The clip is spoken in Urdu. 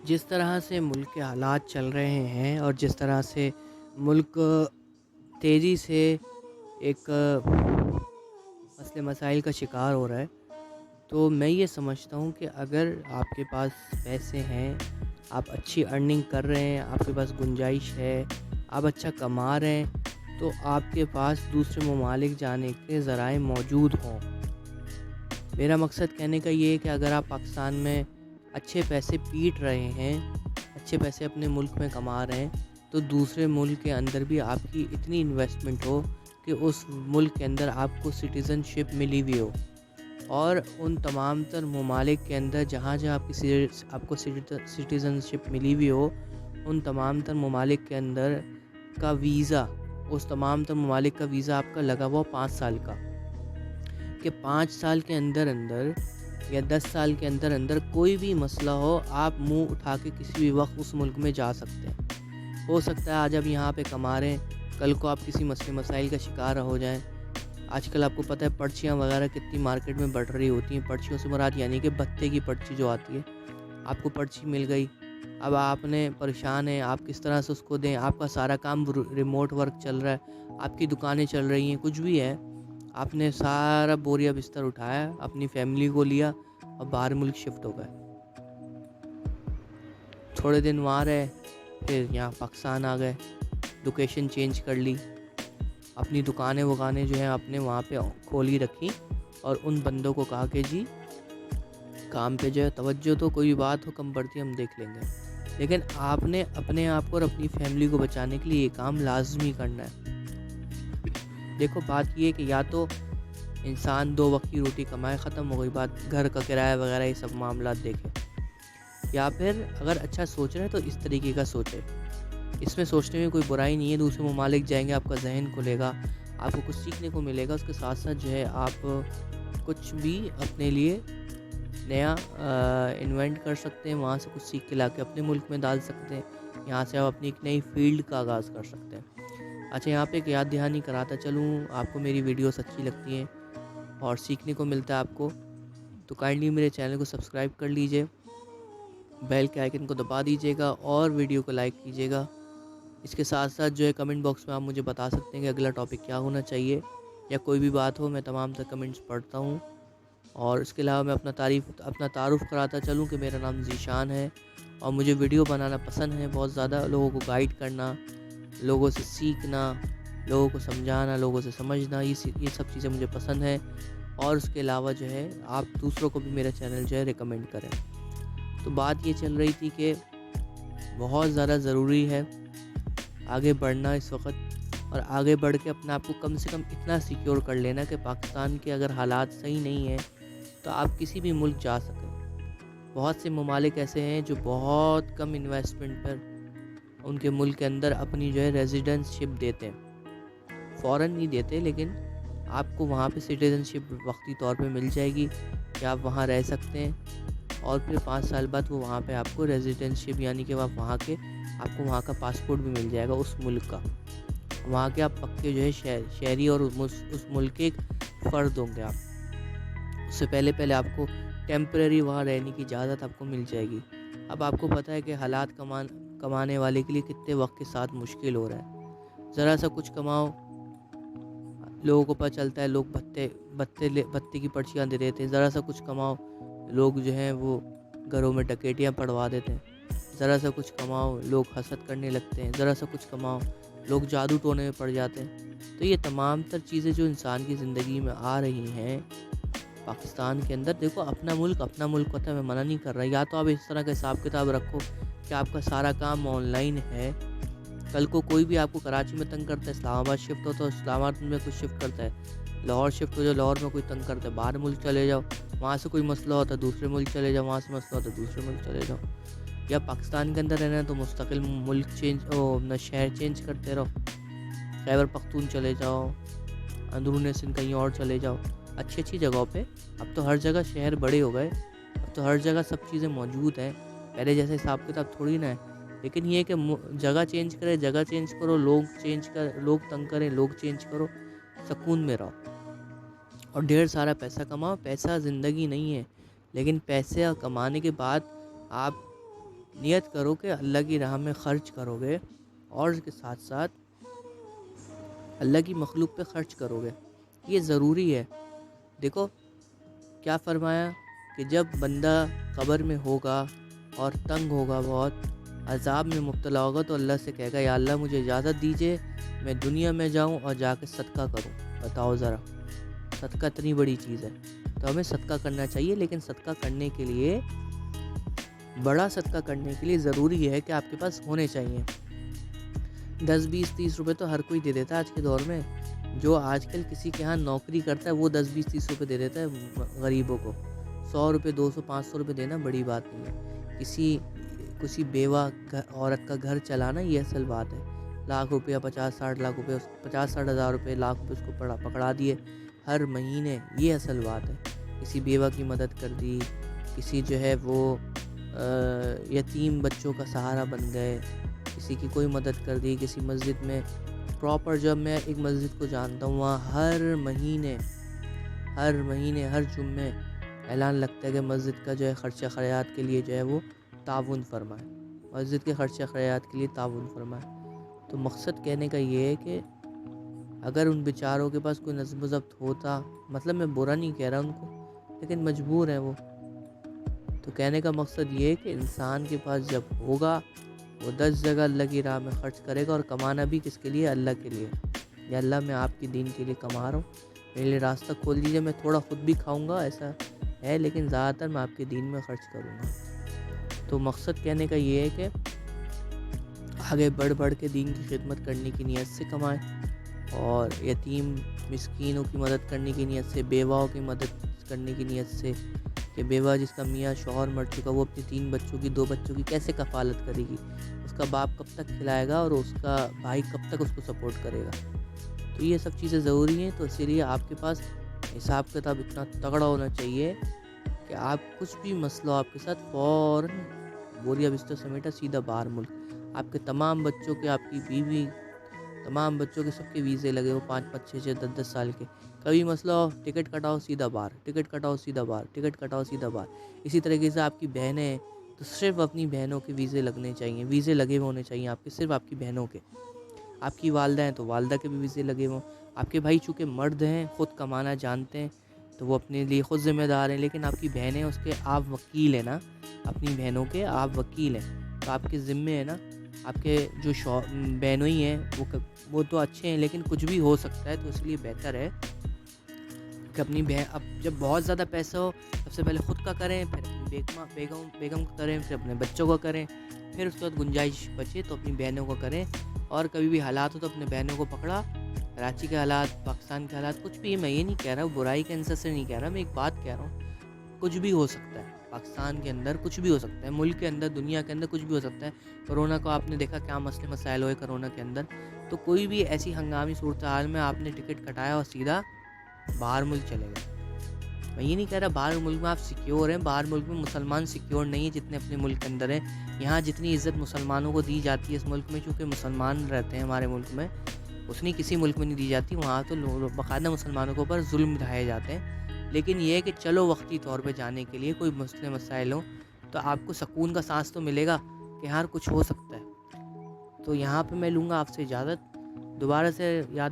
جس طرح سے ملک کے حالات چل رہے ہیں اور جس طرح سے ملک تیزی سے ایک مسئلے مسائل کا شکار ہو رہا ہے، تو میں یہ سمجھتا ہوں کہ اگر آپ کے پاس پیسے ہیں، آپ اچھی ارننگ کر رہے ہیں، آپ کے پاس گنجائش ہے، آپ اچھا کما رہے ہیں، تو آپ کے پاس دوسرے ممالک جانے کے ذرائع موجود ہوں۔ میرا مقصد کہنے کا یہ ہے کہ اگر آپ پاکستان میں اچھے پیسے پیٹ رہے ہیں، اچھے پیسے اپنے ملک میں کما رہے ہیں، تو دوسرے ملک کے اندر بھی آپ کی اتنی انویسٹمنٹ ہو کہ اس ملک کے اندر آپ کو سٹیزن شپ ملی ہوئی ہو، اور ان تمام تر ممالک کے اندر جہاں جہاں آپ کو سٹیزن شپ ملی ہوئی ہو، ان تمام تر ممالک کے اندر کا ویزا، اس تمام تر ممالک کا ویزا آپ کا لگا ہوا 5 سال کا، کہ 5 سال کے اندر اندر یا 10 سال کے اندر اندر کوئی بھی مسئلہ ہو، آپ منہ اٹھا کے کسی بھی وقت اس ملک میں جا سکتے ہیں۔ ہو سکتا ہے آج آپ یہاں پہ کما رہے ہیں، کل کو آپ کسی مسئلے مسائل کا شکار ہو جائیں۔ آج کل آپ کو پتہ ہے پرچیاں وغیرہ کتنی مارکیٹ میں بڑھ رہی ہوتی ہیں، پرچیوں سے مراد یعنی کہ بھتے کی پرچی جو آتی ہے، آپ کو پرچی مل گئی، اب آپ نے پریشان ہیں آپ کس طرح سے اس کو دیں، آپ کا سارا کام ریموٹ ورک چل رہا ہے، آپ کی دکانیں چل رہی ہیں، کچھ بھی ہے، آپ نے سارا بوریا بستر اٹھایا، اپنی فیملی کو لیا اور باہر ملک شفٹ ہو گئے، تھوڑے دن وہاں رہے، پھر یہاں پاکستان آ گئے، لوکیشن چینج کر لی، اپنی دکانیں وکانیں جو ہیں آپ نے وہاں پہ کھولی رکھی، اور ان بندوں کو کہا کہ جی کام پہ جو ہے توجہ، تو کوئی بات ہو کم پڑتی ہم دیکھ لیں گے، لیکن آپ نے اپنے آپ کو اور اپنی فیملی کو بچانے کے لیے یہ کام لازمی کرنا ہے۔ دیکھو بات یہ ہے کہ یا تو انسان 2 وقت کی روٹی کمائے، ختم ہو گئی بات، گھر کا کرایہ وغیرہ یہ سب معاملات دیکھے، یا پھر اگر اچھا سوچ رہے ہیں تو اس طریقے کا سوچے، اس میں سوچنے میں کوئی برائی نہیں ہے، دوسرے ممالک جائیں گے آپ کا ذہن کھلے گا، آپ کو کچھ سیکھنے کو ملے گا، اس کے ساتھ ساتھ جو ہے آپ کچھ بھی اپنے لیے نیا انوینٹ کر سکتے ہیں، وہاں سے کچھ سیکھ کے لا کے اپنے ملک میں ڈال سکتے ہیں، یہاں سے آپ اپنی ایک نئی فیلڈ کا آغاز کر سکتے ہیں۔ اچھا، یہاں پہ ایک یاد دہانی کراتا چلوں، آپ کو میری ویڈیوز اچھی لگتی ہیں اور سیکھنے کو ملتا ہے آپ کو، تو کائنڈلی میرے چینل کو سبسکرائب کر لیجئے، بیل کے آئیکن کو دبا دیجیے گا اور ویڈیو کو لائک کیجیے گا۔ اس کے ساتھ ساتھ جو ہے کمنٹ باکس میں آپ مجھے بتا سکتے ہیں کہ اگلا ٹاپک کیا ہونا چاہیے، یا کوئی بھی بات ہو، میں تمام تر کمنٹس پڑھتا ہوں۔ اور اس کے علاوہ میں اپنا تعارف کراتا چلوں کہ میرا نام ذیشان ہے، اور مجھے ویڈیو بنانا پسند ہے بہت زیادہ، لوگوں کو گائیڈ کرنا، لوگوں سے سیکھنا، لوگوں کو سمجھانا، لوگوں سے سمجھنا، یہ سب چیزیں مجھے پسند ہیں، اور اس کے علاوہ جو ہے آپ دوسروں کو بھی میرا چینل جو ہے ریکمینڈ کریں۔ تو بات یہ چل رہی تھی کہ بہت زیادہ ضروری ہے آگے بڑھنا اس وقت، اور آگے بڑھ کے اپنے آپ کو کم سے کم اتنا سیکیور کر لینا کہ پاکستان کے اگر حالات صحیح نہیں ہیں تو آپ کسی بھی ملک جا سکیں۔ بہت سے ممالک ایسے ہیں جو بہت کم انویسٹمنٹ پر ان کے ملک کے اندر اپنی جو ہے ریزیڈنس شپ دیتے ہیں، فوراً نہیں دیتے، لیکن آپ کو وہاں پہ سٹیزن شپ وقتی طور پہ مل جائے گی کہ آپ وہاں رہ سکتے ہیں، اور پھر 5 سال بعد وہ وہاں پہ آپ کو ریزیڈنس شپ یعنی کہ آپ کو وہاں کا پاسپورٹ بھی مل جائے گا اس ملک کا، وہاں کے آپ پکے جو ہے شہری اور اس ملک کے ایک فرد ہوں گے آپ۔ اس سے پہلے آپ کو ٹیمپریری وہاں رہنے کی اجازت آپ کو مل جائے گی۔ اب آپ کو پتہ ہے کہ حالات کمانے والے کے لیے کتنے وقت کے ساتھ مشکل ہو رہا ہے، ذرا سا کچھ کماؤ، لوگوں کو پتہ چلتا ہے لوگ بھتے کی پرچیاں دے دیتے ہیں، ذرا سا کچھ کماؤ، لوگ جو ہیں وہ گھروں میں ڈکیتیاں پڑوا دیتے ہیں، ذرا سا کچھ کماؤ لوگ حسد کرنے لگتے ہیں، ذرا سا کچھ کماؤ لوگ جادو ٹونے میں پڑ جاتے ہیں۔ تو یہ تمام تر چیزیں جو انسان کی زندگی میں آ رہی ہیں پاکستان کے اندر، دیکھو اپنا ملک ہوتا ہے، میں منع نہیں کر رہا، یا تو آپ اس طرح کا حساب کتاب رکھو کہ آپ کا سارا کام آن لائن ہے، کل کو کوئی بھی آپ کو کراچی میں تنگ کرتا ہے، اسلام آباد شفٹ ہو تو اسلام آباد میں کچھ شفٹ کرتا ہے، لاہور شفٹ ہو جاؤ لاہور میں کوئی تنگ کرتا ہے، باہر ملک چلے جاؤ، وہاں سے کوئی مسئلہ ہوتا ہے دوسرے ملک چلے جاؤ، وہاں سے مسئلہ ہوتا ہے دوسرے ملک چلے جاؤ، یا پاکستان کے اندر رہنا ہے تو مستقل ملک اپنا شہر چینج کرتے رہو، خیبر پختون چلے جاؤ، اندرون سندھ کہیں اور چلے جاؤ، اچھی اچھی جگہوں پہ۔ اب تو ہر جگہ شہر بڑے ہو گئے، اب تو ہر جگہ سب چیزیں موجود ہیں، پہلے جیسے حساب کتاب تھوڑی نہ ہے، لیکن یہ کہ جگہ چینج کرو، لوگ تنگ کریں، لوگ چینج کرو، سکون میں رہو، اور ڈھیر سارا پیسہ کماؤ۔ پیسہ زندگی نہیں ہے، لیکن پیسے کمانے کے بعد آپ نیت کرو کہ اللہ کی راہ میں خرچ کرو گے اور اس کے ساتھ ساتھ اللہ کی مخلوق پہ خرچ کرو گے. یہ ضروری ہے. دیکھو کیا فرمایا کہ جب بندہ قبر میں ہوگا اور تنگ ہوگا, بہت عذاب میں مبتلا ہوگا, تو اللہ سے کہے گا یا اللہ مجھے اجازت دیجیے میں دنیا میں جاؤں اور جا کے صدقہ کروں. بتاؤ ذرا, صدقہ اتنی بڑی چیز ہے. تو ہمیں صدقہ کرنا چاہیے, لیکن صدقہ کرنے کے لیے, بڑا صدقہ کرنے کے لیے ضروری ہے کہ آپ کے پاس ہونے چاہیے. 10 20 30 روپے تو ہر کوئی دے دیتا ہے آج کے دور میں. جو آج کل کسی کے ہاں نوکری کرتا ہے وہ 10 20 30 روپے دے دیتا ہے غریبوں کو. 100 روپے 200 500 روپے دینا بڑی بات نہیں ہے. کسی بیوہ عورت کا گھر چلانا یہ اصل بات ہے. لاکھ روپیہ 50 60 لاکھ روپے 50 60 ہزار روپے لاکھ روپے اس کو پکڑا دیے ہر مہینے, یہ اصل بات ہے. کسی بیوہ کی مدد کر دی, کسی جو ہے وہ یتیم بچوں کا سہارا بن گئے, کسی کی کوئی مدد کر دی. کسی مسجد میں پراپر, جب میں ایک مسجد کو جانتا ہوں وہاں ہر مہینے ہر جمعے اعلان لگتا ہے کہ مسجد کا جو ہے خرچہ خیرات کے لیے جو ہے وہ تعاون فرمائے, مسجد کے خرچہ خیرات کے لیے تعاون فرمائے. تو مقصد کہنے کا یہ ہے کہ اگر ان بیچاروں کے پاس کوئی نظم و ضبط ہوتا, مطلب میں برا نہیں کہہ رہا ان کو, لیکن مجبور ہیں وہ. تو کہنے کا مقصد یہ ہے کہ انسان کے پاس جب ہوگا وہ 10 جگہ اللہ کی راہ میں خرچ کرے گا, اور کمانا بھی کس کے لیے؟ اللہ کے لیے. یا اللہ میں آپ کی دین کے لیے کما رہا ہوں, میرے لیے راستہ کھول دیجیے, میں تھوڑا خود بھی کھاؤں گا ایسا ہے, لیکن زیادہ تر میں آپ کے دین میں خرچ کروں گا. تو مقصد کہنے کا یہ ہے کہ آگے بڑھ کے دین کی خدمت کرنے کی نیت سے کمائیں, اور یتیم مسکینوں کی مدد کرنے کی نیت سے, بیواؤں کی مدد کرنے کی نیت سے, کہ بیوہ جس کا میاں شوہر مر چکا وہ اپنی 3 بچوں کی 2 بچوں کی کیسے کفالت کرے گی, اس کا باپ کب تک کھلائے گا, اور اس کا بھائی کب تک اس کو سپورٹ کرے گا. تو یہ سب چیزیں ضروری ہیں. تو اسی لیے آپ کے پاس حساب کتاب اتنا تگڑا ہونا چاہیے کہ آپ کچھ بھی مسئلہ ہو آپ کے ساتھ فوراً بوریا بستر سمیٹا سیدھا باہر ملک. آپ کے تمام بچوں کے, آپ کی بیوی, تمام بچوں کے سب کے ویزے لگے ہو 5 5 6 6 10 10 سال کے. کبھی مسئلہ ہو ٹکٹ کٹاؤ سیدھا باہر, ٹکٹ کٹاؤ سیدھا باہر, ٹکٹ کٹاؤ سیدھا باہر. اسی طریقے سے آپ کی بہنیں ہیں تو صرف اپنی بہنوں کے ویزے لگنے چاہیے, ویزے لگے ہوئے ہونے چاہیے آپ کے, صرف آپ کی بہنوں کے. آپ کی والدہ ہیں تو والدہ کے بھی ویزے لگے ہوں. آپ کے بھائی چونکہ مرد ہیں, خود کمانا جانتے ہیں, تو وہ اپنے لیے خود ذمہ دار ہیں, لیکن آپ کی بہنیں اس کے آپ وکیل ہیں نا, اپنی بہنوں کے آپ وکیل ہیں. تو آپ کے ذمے ہے نا, آپ کے جو بہنوئی ہیں وہ تو اچھے ہیں, لیکن کچھ بھی ہو سکتا ہے. تو اس لیے بہتر ہے کہ اپنی بہن, اب جب بہت زیادہ پیسہ ہو سب سے پہلے خود کا کریں, پھر اپنی بیگم کا کریں, پھر اپنے بچوں کا کریں, پھر اس کے بعد گنجائش بچے تو اپنی بہنوں کو کریں. اور کبھی بھی حالات ہو تو اپنے بہنوں کو پکڑا. کراچی کے حالات, پاکستان کے حالات, کچھ بھی, میں یہ نہیں کہہ رہا ہوں برائی کے انصر سے نہیں کہہ رہا, میں ایک بات کہہ رہا ہوں, کچھ بھی ہو سکتا ہے. پاکستان کے اندر کچھ بھی ہو سکتا ہے, ملک کے اندر, دنیا کے اندر کچھ بھی ہو سکتا ہے. کرونا کو آپ نے دیکھا کیا مسئلے مسائل ہوئے کرونا کے اندر. تو کوئی بھی ایسی ہنگامی صورتحال میں آپ نے ٹکٹ کٹایا اور سیدھا باہر ملک چلے گئے. میں یہ نہیں کہہ رہا باہر ملک میں آپ سیکیور ہیں, باہر ملک میں مسلمان سیکیور نہیں ہیں جتنے اپنے ملک کے اندر ہیں. یہاں جتنی عزت مسلمانوں کو دی جاتی ہے اس ملک میں, چونکہ مسلمان رہتے ہیں ہمارے ملک میں, اتنی کسی ملک میں نہیں دی جاتی. وہاں تو باقاعدہ مسلمانوں کے اوپر ظلم ڈھائے جاتے ہیں. لیکن یہ ہے کہ چلو وقتی طور پہ جانے کے لیے کوئی مسئلے مسائل ہوں تو آپ کو سکون کا سانس تو ملے گا کہ یار کچھ ہو سکتا ہے. تو یہاں پہ میں لوں گا آپ سے اجازت. دوبارہ سے یاد